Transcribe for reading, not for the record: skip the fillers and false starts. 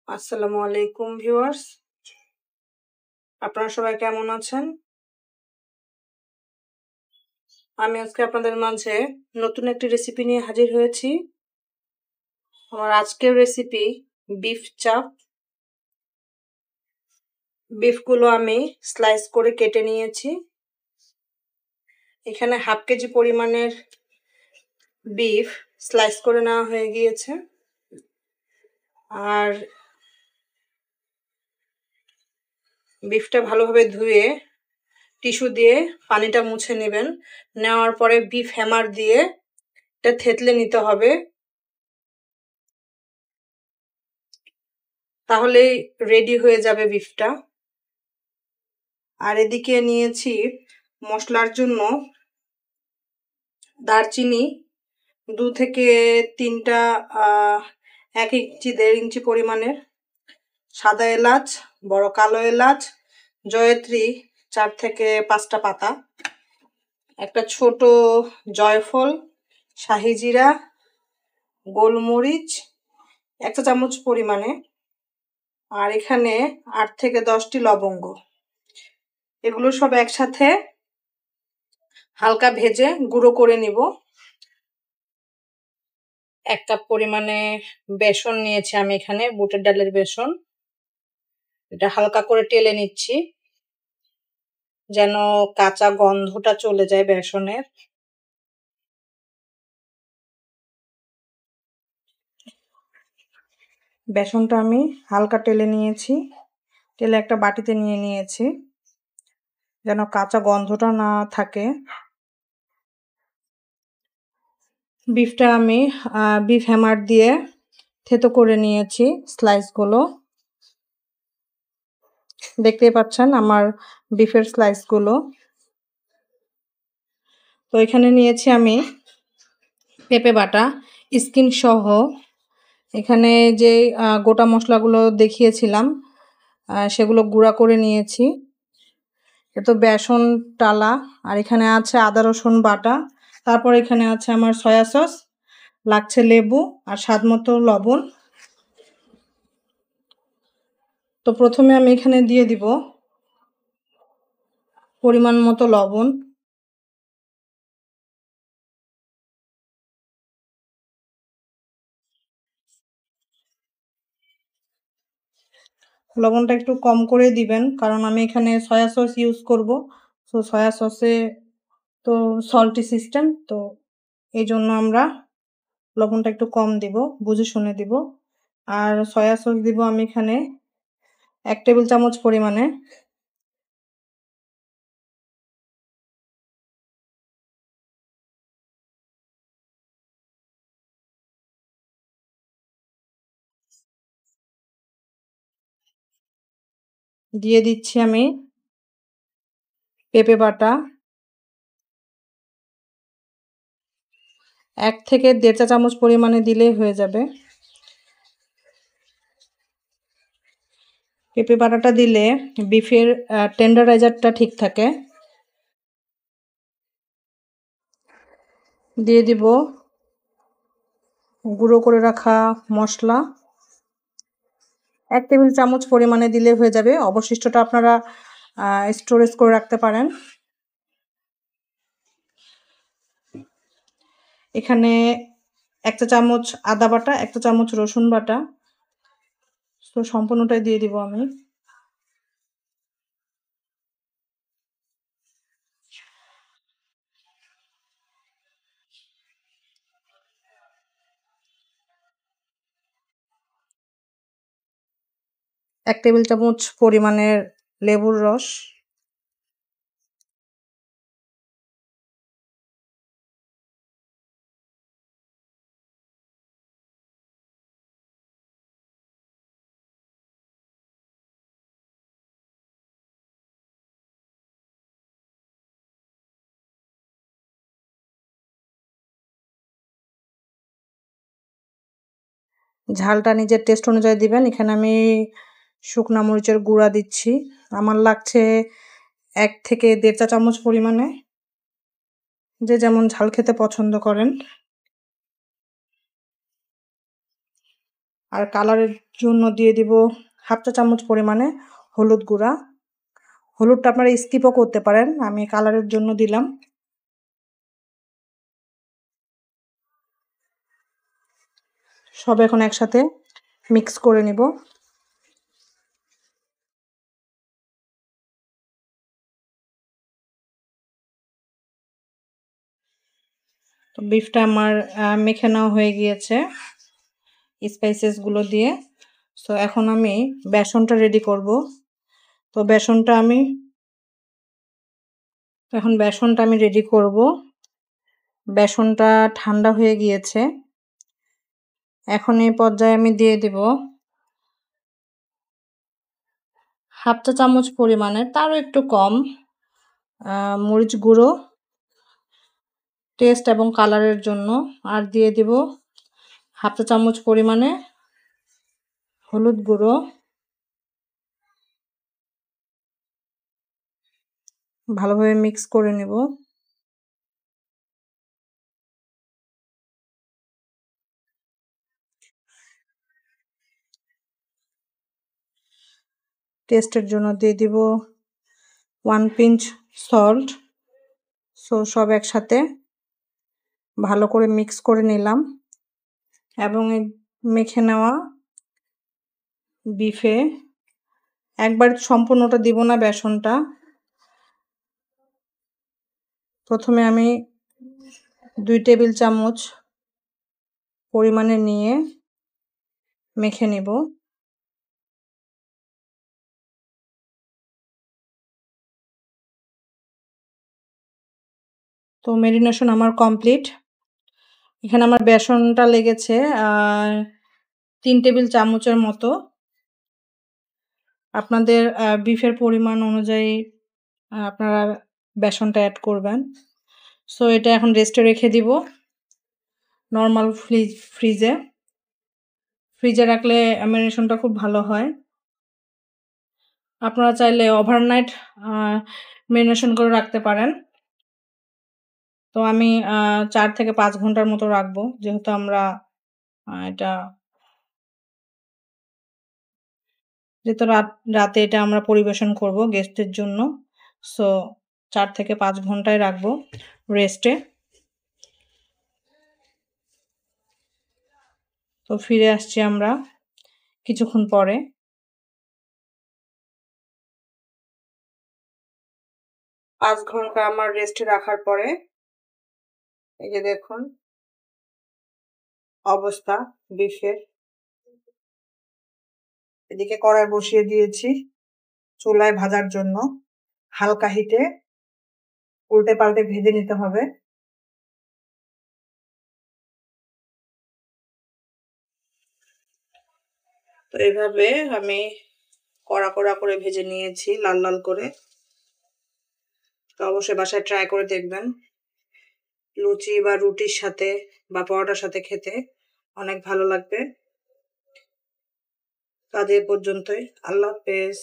আসসালামু আলাইকুম ভিউয়ার্স, আপনারা সবাই কেমন আছেন? আমি আজকে আপনাদের মাঝে নতুন একটি রেসিপি নিয়ে হাজির হয়েছি। আমার আজকের রেসিপি বিফ চাপ। বিফগুলো আমি স্লাইস করে কেটে নিয়েছি। এখানে হাফ কেজি পরিমাণের বিফ স্লাইস করে নেওয়া হয়ে গিয়েছে। আর বিফটা ভালোভাবে ধুয়ে টিস্যু দিয়ে পানিটা মুছে নেবেন। নেওয়ার পরে বিফ হ্যামার দিয়ে এটা থেতলে নিতে হবে, তাহলেই রেডি হয়ে যাবে বিফটা। আর এদিকে নিয়েছি মশলার জন্য দারচিনি 2 থেকে 3টা, 1 ইঞ্চি 1.5 ইঞ্চি পরিমাণের, সাদা এলাচ, বড় কালো এলাচ, জয়ত্রী 4 থেকে 5টা পাতা, একটা ছোট জয়ফল, শাহি জিরা, গোলমরিচ 1 চা চামচ পরিমাণে, আর এখানে 8 থেকে 10টি লবঙ্গ। এগুলো সব একসাথে হালকা ভেজে গুঁড়ো করে নিব। 1 কাপ পরিমাণে বেসন নিয়েছি আমি, এখানে বুটের ডালের বেসন। এটা হালকা করে টেলে নিচ্ছি যেন কাঁচা গন্ধটা চলে যায় বেসনের। বেসনটা আমি হালকা টেলে নিয়েছি, টেলে একটা বাটিতে নিয়ে নিয়েছি যেন কাঁচা গন্ধটা না থাকে। বিফটা আমি বিফ হ্যামার দিয়ে থেতো করে নিয়েছি স্লাইসগুলো। দেখতেই পাচ্ছেন আমার বিফের স্লাইসগুলো। তো এখানে নিয়েছি আমি পেঁপে বাটা স্কিন সহ। এখানে যে গোটা মশলাগুলো দেখিয়েছিলাম সেগুলো গুঁড়া করে নিয়েছি। এ তো বেসন টালা, আর এখানে আছে আদা রসুন বাটা, তারপর এখানে আছে আমার সয়া সস, লাগছে লেবু আর স্বাদমতো লবণ। তো প্রথমে আমি এখানে দিয়ে দিব পরিমাণ মতো লবণ। লবণটা একটু কম করে দিবেন, কারণ আমি এখানে সয়া সস ইউজ করব। তো সয়া সসে তো সল্টি সিস্টেম, তো এই জন্য আমরা লবণটা একটু কম দিব, বুঝে শুনে দিব। আর সয়া সস দিব আমি এখানে 1 টেবিল চামচ পরিমাণে। দিয়ে দিচ্ছি আমি পেঁপে বাটা 1 থেকে 1.5 চা চামচ পরিমাণে দিলেই হয়ে যাবে। পেঁপে বাটাটা দিলে বিফের টেন্ডারাইজারটা ঠিক থাকে। দিয়ে দিব গুঁড়ো করে রাখা মশলা 1 টেবিল চামচ পরিমাণে দিলে হয়ে যাবে। অবশিষ্টটা আপনারা স্টোরেজ করে রাখতে পারেন। এখানে 1 চা চামচ আদা বাটা, 1 চা চামচ রসুন বাটা, তো সম্পূর্ণটাই দিয়ে দিব আমি। এক টেবিল চামচ পরিমাণের লেবুর রস, ঝালটা নিজের টেস্ট অনুযায়ী দিবেন। এখানে আমি শুকনা মরিচের গুঁড়া দিচ্ছি, আমার লাগছে 1 থেকে 1.5 চা চামচ পরিমাণে, যে যেমন ঝাল খেতে পছন্দ করেন। আর কালারের জন্য দিয়ে দিব হাফ চা চামচ পরিমাণে হলুদ গুঁড়া। হলুদটা আপনারা স্কিপও করতে পারেন, আমি কালারের জন্য দিলাম। সব এখন একসাথে মিক্স করে নিব। তো বিফটা আমার মেখে নেওয়া হয়ে গিয়েছে স্পাইসেসগুলো দিয়ে। সো এখন আমি বেসনটা রেডি করব। তো বেসনটা আমি রেডি করব। বেসনটা ঠান্ডা হয়ে গিয়েছে। এখন এই পর্যায়ে আমি দিয়ে দিব হাফ চা চামচ পরিমাণের, তারও একটু কম, মরিচ গুঁড়ো টেস্ট এবং কালারের জন্য। আর দিয়ে দিব হাফ চা চামচ পরিমাণে হলুদ গুঁড়ো। ভালোভাবে মিক্স করে নেব। টেস্টের জন্য দিয়ে দিব 1 পিঞ্চ সল্ট। সো সব একসাথে ভালো করে মিক্স করে নিলাম এবং এই মেখে নেওয়া বিফে একবার সম্পূর্ণটা দিব না বেসনটা। প্রথমে আমি 2 টেবিল চামচ পরিমাণে নিয়ে মেখে নেব। তো ম্যারিনেশন আমার কমপ্লিট। এখানে আমার বেসনটা লেগেছে 3 টেবিল চামচের মতো। আপনাদের বিফের পরিমাণ অনুযায়ী আপনারা বেসনটা অ্যাড করবেন। সো এটা এখন রেস্টে রেখে দিব নর্মাল ফ্রিজে। ফ্রিজে রাখলে ম্যারিনেশনটা খুব ভালো হয়। আপনারা চাইলে ওভারনাইট ম্যারিনেশন করে রাখতে পারেন। তো আমি 4 থেকে 5 ঘন্টার মতো রাখবো, যেহেতু আমরা রাতে এটা আমরা পরিবেশন করব গেস্টের জন্য। সো 4 থেকে 5 ঘন্টায় রাখবো রেস্টে। তো ফিরে আসছি আমরা কিছুক্ষণ পরে। 5 ঘন্টা আমার রেস্টে রাখার পরে এই যে দেখুন অবস্থা বিফের। এদিকে কড়াই বসিয়ে দিয়েছি চুলায় ভাজার জন্য। হালকা হিটে উল্টে পাল্টে ভেজে নিতে হবে। তো এইভাবে আমি কড়া কড়া করে ভেজে নিয়েছি, লাল লাল করে। তো অবশ্যই বাসায় ট্রাই করে দেখবেন। লুচি বা রুটির সাথে বা পরোটার সাথে খেতে অনেক ভালো লাগবে। আজ এ পর্যন্তই। আল্লাহ হাফেজ।